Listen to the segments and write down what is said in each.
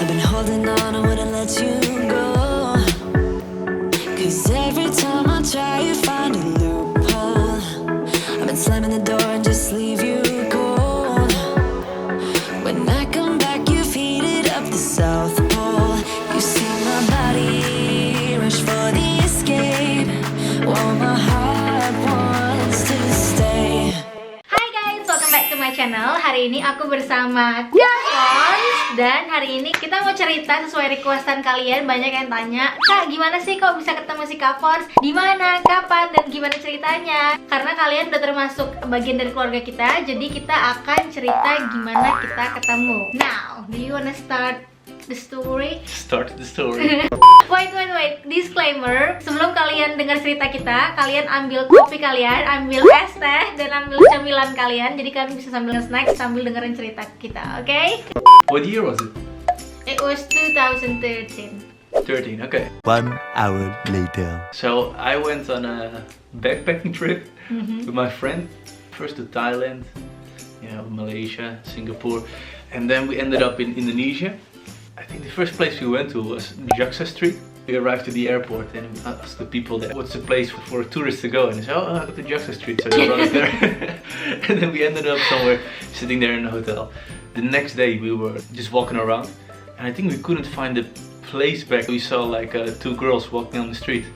I've been holding on, I wouldn't let you go. 'Cause every time I try, you find a loophole. I've been slamming the door and just leave you cold. When I come back, you've heated up the South Pole. You see my body rush for the escape, while my heart wants to stay. Hai guys, welcome back to my channel. Hari ini aku bersama Fons. Dan hari ini kita mau cerita sesuai requestan kalian. Banyak yang tanya, Kak gimana sih kok bisa ketemu si Kak Fons? Di mana, kapan, dan gimana ceritanya? Karena kalian udah termasuk bagian dari keluarga kita, jadi kita akan cerita gimana kita ketemu. Now, do you wanna start the story? Start the story. Wait, disclaimer. Sebelum kalian dengar cerita kita, kalian ambil kopi kalian, ambil es teh, dan ambil camilan kalian. Jadi kalian bisa sambil snack sambil dengerin cerita kita, oke? What year was it? It was 2013. 13, okay. 1 hour later. So I went on a backpacking trip with my friend. First to Thailand, Malaysia, Singapore, and then we ended up in Indonesia. I think the first place we went to was Jaksa Street. We arrived at the airport and asked the people there, what's the place for tourists to go? And they said, oh, go to Jaksa Street. So they brought us there. And then we ended up somewhere sitting there in a hotel. The next day we were just walking around, and I think we couldn't find the place back. We saw like two girls walking on the street,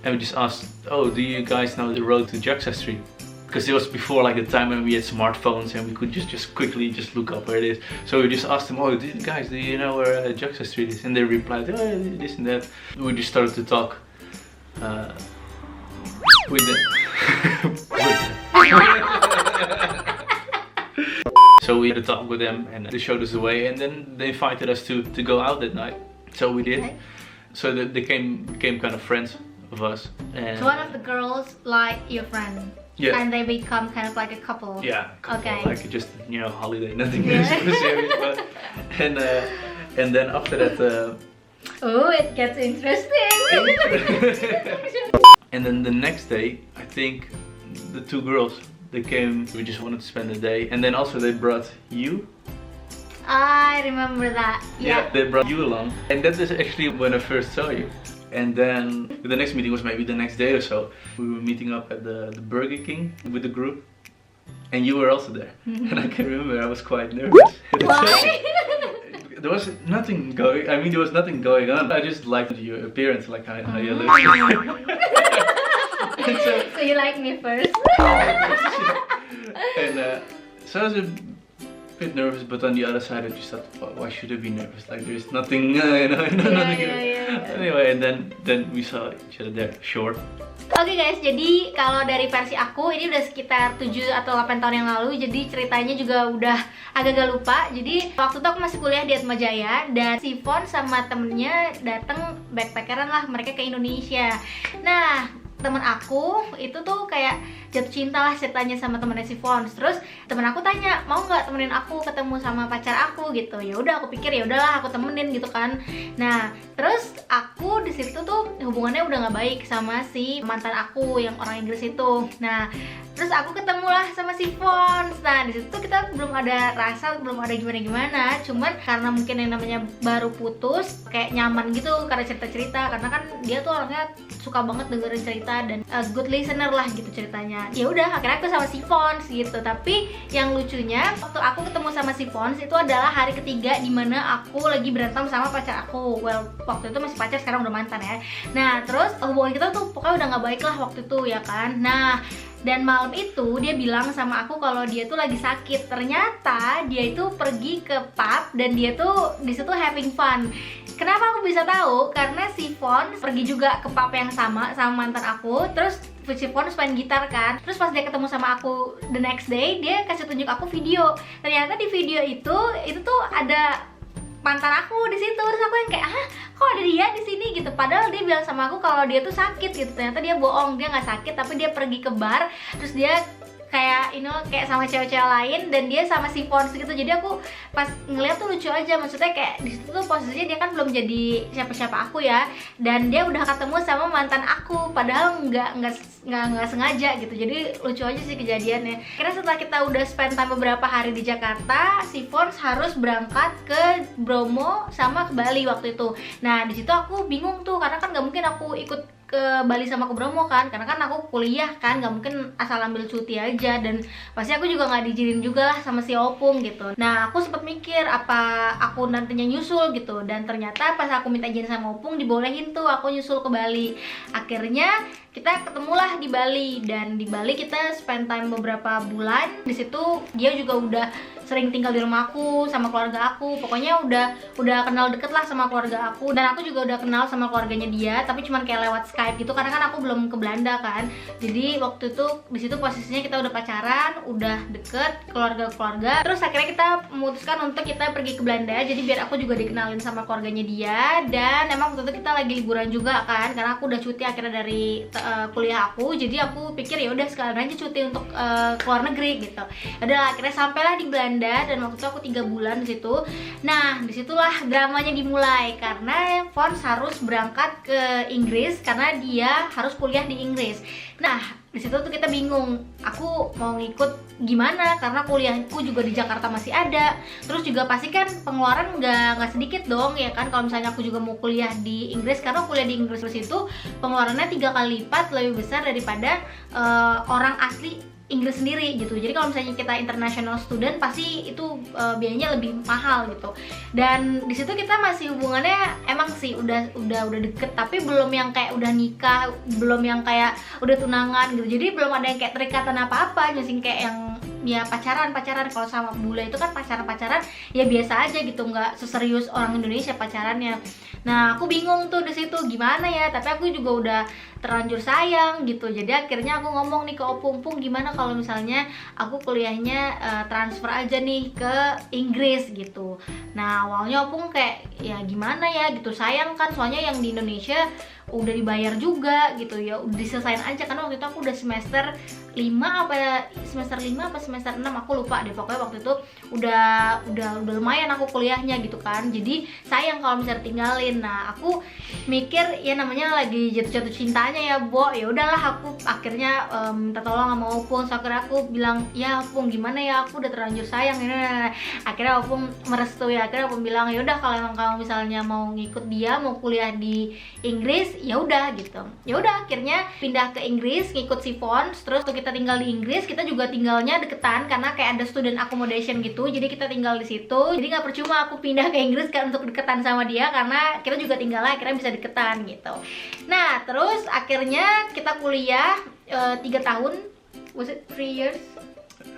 and we just asked, oh, do you guys know the road to Jaksa Street? Because it was before like the time when we had smartphones and we could just quickly look up where it is. So we just asked them, oh guys, do you know where Jaksa Street is? And they replied, oh, this and that. We just started to talk with them. So we had a talk with them and they showed us the way, and then they invited us to go out that night. So we did. Okay. So they became kind of friends of us. And one of the girls like your friend. Yeah. And they become kind of like a couple. Yeah, Okay. like just holiday, nothing super serious. But, and then after that, Oh, it gets interesting. and then the next day, I think the two girls they came. We just wanted to spend the day, and then also they brought you. I remember that. Yeah. They brought you along, and that is actually when I first saw you. And then the next meeting was maybe the next day or so. We were meeting up at the Burger King with the group, and you were also there. And I can remember I was quite nervous. Why? There was nothing going. I mean, there was nothing going on. I just liked your appearance, like how you look. So you like me first? And so I was a bit nervous, but on the other side I just thought, why should I be nervous? Like there's nothing, nothing. Yeah. Anyway, and then we saw each other there, short. Oke guys, jadi kalau dari versi aku ini udah sekitar 7 atau 8 tahun yang lalu. Jadi ceritanya juga udah agak-agak lupa. Jadi waktu itu aku masih kuliah di Atmajaya, dan si Fon sama temennya dateng backpackeran lah mereka ke Indonesia. Nah, temen aku itu tuh kayak jatuh cinta lah ceritanya sama temennya si Fons. Terus temen aku tanya, mau nggak temenin aku ketemu sama pacar aku gitu. Ya udah, aku pikir ya udahlah aku temenin gitu kan. Nah terus aku di situ tuh hubungannya udah nggak baik sama si mantan aku yang orang Inggris itu. Nah terus aku ketemu lah sama si Fons. Nah di situ kita belum ada rasa, belum ada gimana-gimana. Cuman karena mungkin yang namanya baru putus, kayak nyaman gitu karena cerita-cerita. Karena kan dia tuh orangnya suka banget dengerin cerita dan good listener lah gitu ceritanya. Ya udah, akhirnya aku sama si Fons gitu. Tapi yang lucunya waktu aku ketemu sama si Fons itu adalah hari ketiga dimana aku lagi berantem sama pacar aku. Well, waktu itu masih pacar, sekarang udah mantan ya. Nah terus hubungan kita tuh pokoknya udah nggak baik lah waktu itu ya kan. Nah dan malam itu dia bilang sama aku kalau dia tuh lagi sakit. Ternyata dia itu pergi ke pub dan dia tuh di situ having fun. Kenapa aku bisa tahu? Karena si Fons pergi juga ke pub yang sama mantan aku. Terus si Fons main gitar kan. Terus pas dia ketemu sama aku the next day, dia kasih tunjuk aku video. Ternyata di video itu tuh ada mantan aku di situ. Terus aku yang kayak, kok ada dia di sini gitu. Padahal dia bilang sama aku kalau dia tuh sakit gitu. Ternyata dia bohong, dia nggak sakit, tapi dia pergi ke bar. Terus dia kayak kayak sama cewek-cewek lain, dan dia sama si Fons gitu. Jadi aku pas ngeliat tuh lucu aja, maksudnya kayak di situ tuh posisinya dia kan belum jadi siapa-siapa aku ya, dan dia udah ketemu sama mantan aku, padahal nggak sengaja gitu. Jadi lucu aja sih kejadiannya. Karena setelah kita udah spend time beberapa hari di Jakarta, si Fons harus berangkat ke Bromo sama ke Bali waktu itu. Nah di situ aku bingung tuh, karena kan nggak mungkin aku ikut ke Bali sama ke Bromo kan, karena kan aku kuliah kan, nggak mungkin asal ambil cuti aja, dan pasti aku juga nggak diizinin juga lah sama si Opung gitu. Nah aku sempet mikir apa aku nantinya nyusul gitu, dan ternyata pas aku minta izin sama Opung dibolehin tuh aku nyusul ke Bali. Akhirnya kita ketemulah di Bali, dan di Bali kita spend time beberapa bulan. Di situ dia juga udah sering tinggal di rumah aku sama keluarga aku. Pokoknya udah kenal deket lah sama keluarga aku, dan aku juga udah kenal sama keluarganya dia, tapi cuman kayak lewat Skype gitu, karena kan aku belum ke Belanda kan. Jadi waktu itu di situ posisinya kita udah pacaran, udah deket keluarga. Terus akhirnya kita memutuskan untuk kita pergi ke Belanda, jadi biar aku juga dikenalin sama keluarganya dia. Dan emang waktu itu kita lagi liburan juga kan, karena aku udah cuti akhirnya dari kuliah aku. Jadi aku pikir ya udah sekalian aja cuti untuk keluar negeri gitu. Udah akhirnya sampailah di Belanda, dan waktu itu aku 3 bulan di situ. Nah disitulah dramanya dimulai, karena Fons harus berangkat ke Inggris karena dia harus kuliah di Inggris. Nah di situ tuh kita bingung, aku mau ngikut gimana, karena kuliahku juga di Jakarta masih ada. Terus juga pasti kan pengeluaran nggak sedikit dong ya kan, kalau misalnya aku juga mau kuliah di Inggris, karena kuliah di Inggris itu pengeluarannya 3 kali lipat lebih besar daripada orang asli Inggris sendiri gitu. Jadi kalau misalnya kita international student pasti itu biayanya lebih mahal gitu. Dan di situ kita masih hubungannya emang sih udah deket, tapi belum yang kayak udah nikah, belum yang kayak udah tunangan gitu. Jadi belum ada yang kayak terikatan apa-apa, masih kayak yang ya pacaran. Kalau sama bule itu kan pacaran ya biasa aja gitu, nggak seserius orang Indonesia pacarannya. Nah aku bingung tuh di situ gimana ya, tapi aku juga udah terlanjur sayang gitu. Jadi akhirnya aku ngomong nih ke Opung, gimana kalau misalnya aku kuliahnya transfer aja nih ke Inggris gitu. Nah awalnya Opung kayak ya gimana ya gitu, sayang kan, soalnya yang di Indonesia udah dibayar juga gitu ya, udah diselesain aja. Karena waktu itu aku udah semester 5 apa semester 6 aku lupa deh, pokoknya waktu itu udah lumayan aku kuliahnya gitu kan. Jadi sayang kalau misalnya tinggalin. Nah aku mikir ya namanya lagi jatuh cintanya ya Bo, ya udahlah aku akhirnya minta tolong sama Opung. So, akhirnya aku bilang ya Opung gimana ya, aku udah terlanjur sayang ini. Akhirnya Opung merestui. Akhirnya Opung bilang ya udah kalau emang kamu misalnya mau ngikut dia mau kuliah di Inggris ya udah gitu. Ya udah akhirnya pindah ke Inggris ngikut si Fons. Terus tuh kita tinggal di Inggris, kita juga tinggalnya deketan karena kayak ada student accommodation gitu. Jadi kita tinggal di situ. Jadi nggak percuma aku pindah ke Inggris kan untuk deketan sama dia, karena kita juga tinggal akhirnya bisa deketan gitu. Nah terus akhirnya kita kuliah 3 tahun. Was it 3 years?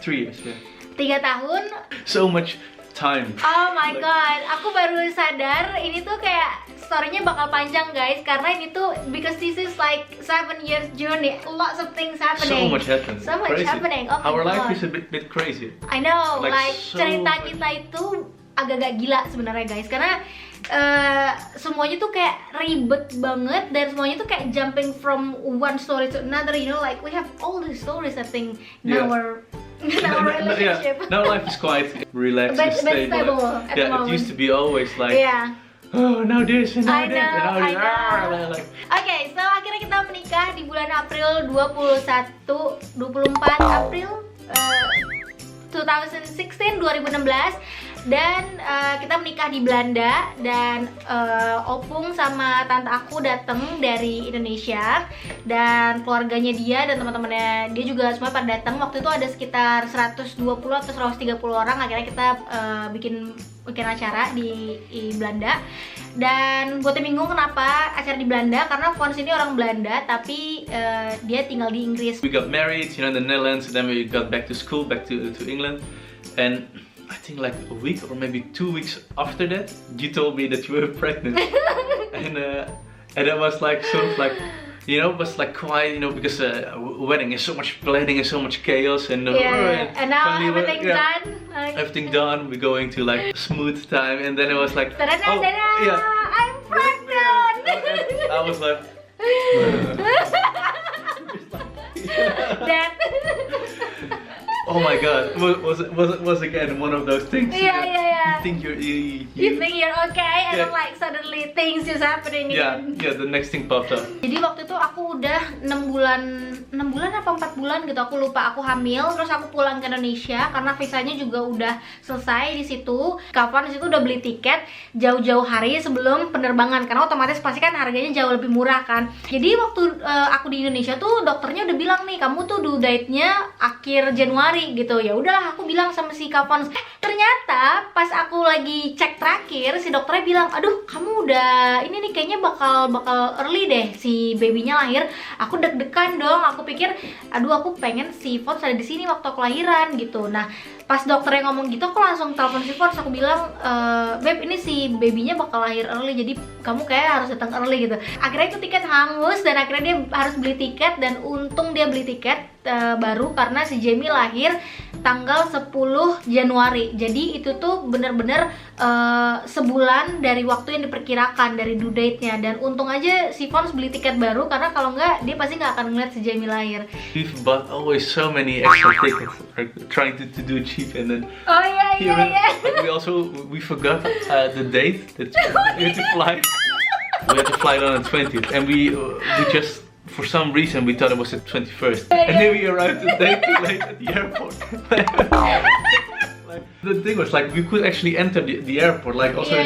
3 years, yeah. 3 tahun. So much time. Oh my god, aku baru sadar ini tuh kayak story-nya bakal panjang guys, karena ini tuh because this is like 7 years journey, lots of things happening. So much happens. So much Crazy. happening. Oh my Our god. life is a bit crazy. I know, like so cerita much. kita itu agak-agak gila sebenarnya guys, karena semuanya tuh kayak ribet banget, dan semuanya tuh kayak jumping from one story to another, you know, like we have all the stories I think in Yeah. our relationship. Yeah, now life is quite relaxed But and stable. at the Yeah, it moment. used to be always like, Yeah. oh, now this and now I that, and now know, this. I know. Like, Oke, so akhirnya kita menikah di bulan April 24 April 2016 dan kita menikah di Belanda. Dan Opung sama tante aku datang dari Indonesia, dan keluarganya dia dan teman-temannya dia juga semua pada datang. Waktu itu ada sekitar 120 atau 130 orang. Akhirnya kita bikin acara di Belanda. Dan buat yang bingung kenapa acara di Belanda, karena Fons ini orang Belanda tapi dia tinggal di Inggris. we got married, you know, in the Netherlands, and then we got back to school, back to England, and I think like a week or maybe 2 weeks after that, you told me that you were pregnant, and that was like sort of like, you know, it was like quite, you know, because wedding is so much planning and so much chaos, and And now finally everything's done. Like, everything done. We're going to like smooth time, and then it was like, ta-da, oh, ta-da, yeah. I'm pregnant. I was like, Dan Oh my god, was again one of those things. Yeah. You think You think you're okay, and Yeah. then like suddenly things just happening. yeah, the next thing popped up. Jadi waktu itu aku udah 6 bulan apa 4 bulan gitu, aku lupa, aku hamil, terus aku pulang ke Indonesia karena visanya juga udah selesai di situ. Kapan di situ udah beli tiket jauh-jauh hari sebelum penerbangan karena otomatis pasti kan harganya jauh lebih murah kan. Jadi waktu aku di Indonesia tuh dokternya udah bilang nih, kamu tuh due date-nya akhir Januari gitu. Ya udahlah, aku bilang sama si Kavon. Ternyata pas aku lagi cek terakhir, si dokternya bilang, aduh kamu udah ini nih kayaknya bakal early deh si babynya lahir. Aku deg-degan dong, aku pikir aduh aku pengen si Fons ada di sini waktu aku lahiran gitu. Nah pas dokternya ngomong gitu, aku langsung telepon si Fons, aku bilang, beb ini si babynya bakal lahir early, jadi kamu kayak harus datang early gitu. Akhirnya itu tiket hangus dan akhirnya dia harus beli tiket, dan untung dia beli tiket baru karena si Jamie lahir tanggal 10 Januari. Jadi itu tuh bener-bener sebulan dari waktu yang diperkirakan dari due date-nya, dan untung aja si Fons beli tiket baru karena kalau enggak dia pasti nggak akan ngeliat si Jamie lahir. We've bought always so many extra tickets, like, trying to do it cheap, and then Oh iya. like we forgot the date that we had to fly. We had to fly on the 20th, and we just, for some reason, we thought it was the 21st, and then we arrived a day too late at the airport. Like, the thing was, like, we could actually enter the airport, like, also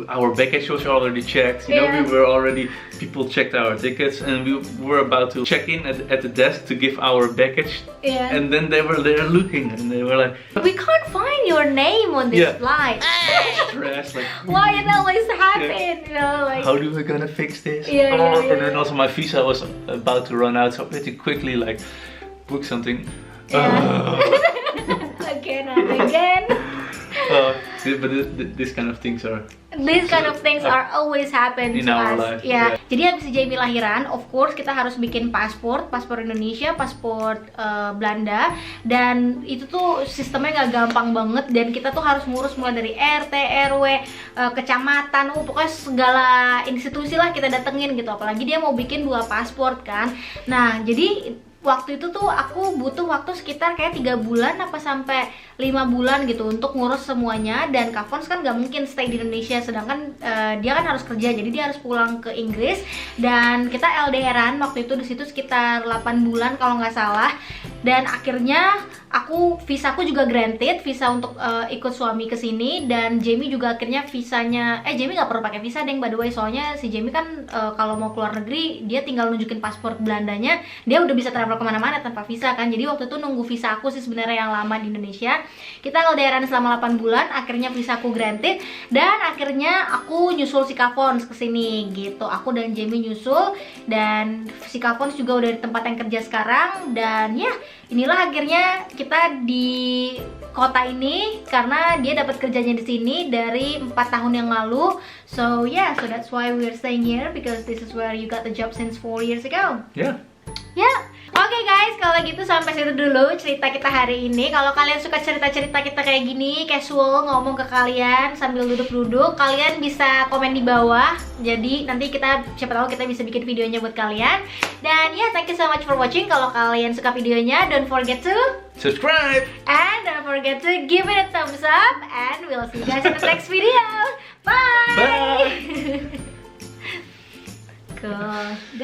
our baggage was already checked, you know, we were already, people checked our tickets, and we were about to check in at the desk to give our baggage, and then they were there looking, and they were like, We can't find your name on this flight. stressed, like, Why it always happen? You know, like how do we gonna fix this? Yeah. And then also my visa was about to run out, so I had to quickly like book something. again and again. But this kind of things are These kind of things are always happen in to our us. life. Ya. Jadi habis si Jamie lahiran, of course kita harus bikin paspor Indonesia, paspor Belanda, dan itu tuh sistemnya nggak gampang banget, dan kita tuh harus ngurus mulai dari RT, RW, kecamatan, pokoknya segala institusi lah kita datengin gitu. Apalagi dia mau bikin 2 paspor kan. Nah jadi waktu itu tuh aku butuh waktu sekitar kayak 3 bulan apa sampai 5 bulan gitu untuk ngurus semuanya, dan Kavons kan nggak mungkin stay di Indonesia, sedangkan dia kan harus kerja, jadi dia harus pulang ke Inggris, dan kita LDRan waktu itu di situ sekitar 8 bulan kalau nggak salah, dan akhirnya visaku juga granted, visa untuk ikut suami ke sini, dan Jamie juga akhirnya visanya, Jamie nggak perlu pakai visa deng by the way, soalnya si Jamie kan kalau mau keluar negeri dia tinggal nunjukin paspor Belandanya, dia udah bisa travel kemana-mana tanpa visa kan. Jadi waktu itu nunggu visa aku sih sebenarnya yang lama di Indonesia. Kita LDRan selama 8 bulan, akhirnya visaku granted, dan akhirnya aku nyusul si Kavons ke sini gitu. Aku dan Jamie nyusul, dan si Kavons juga udah di tempat yang kerja sekarang, dan ya inilah akhirnya kita di kota ini karena dia dapat kerjanya di sini dari 4 tahun yang lalu. So that's why we're staying here, because this is where you got the job since 4 years ago. yeah. Oke guys, kalau gitu sampai situ dulu cerita kita hari ini. Kalau kalian suka cerita-cerita kita kayak gini, casual ngomong ke kalian sambil duduk-duduk, kalian bisa komen di bawah. Jadi nanti siapa tahu kita bisa bikin videonya buat kalian. Dan thank you so much for watching. Kalau kalian suka videonya, don't forget to Subscribe. and don't forget to give it a thumbs up, and we'll see you guys in the next video. Bye. Bye. Cool.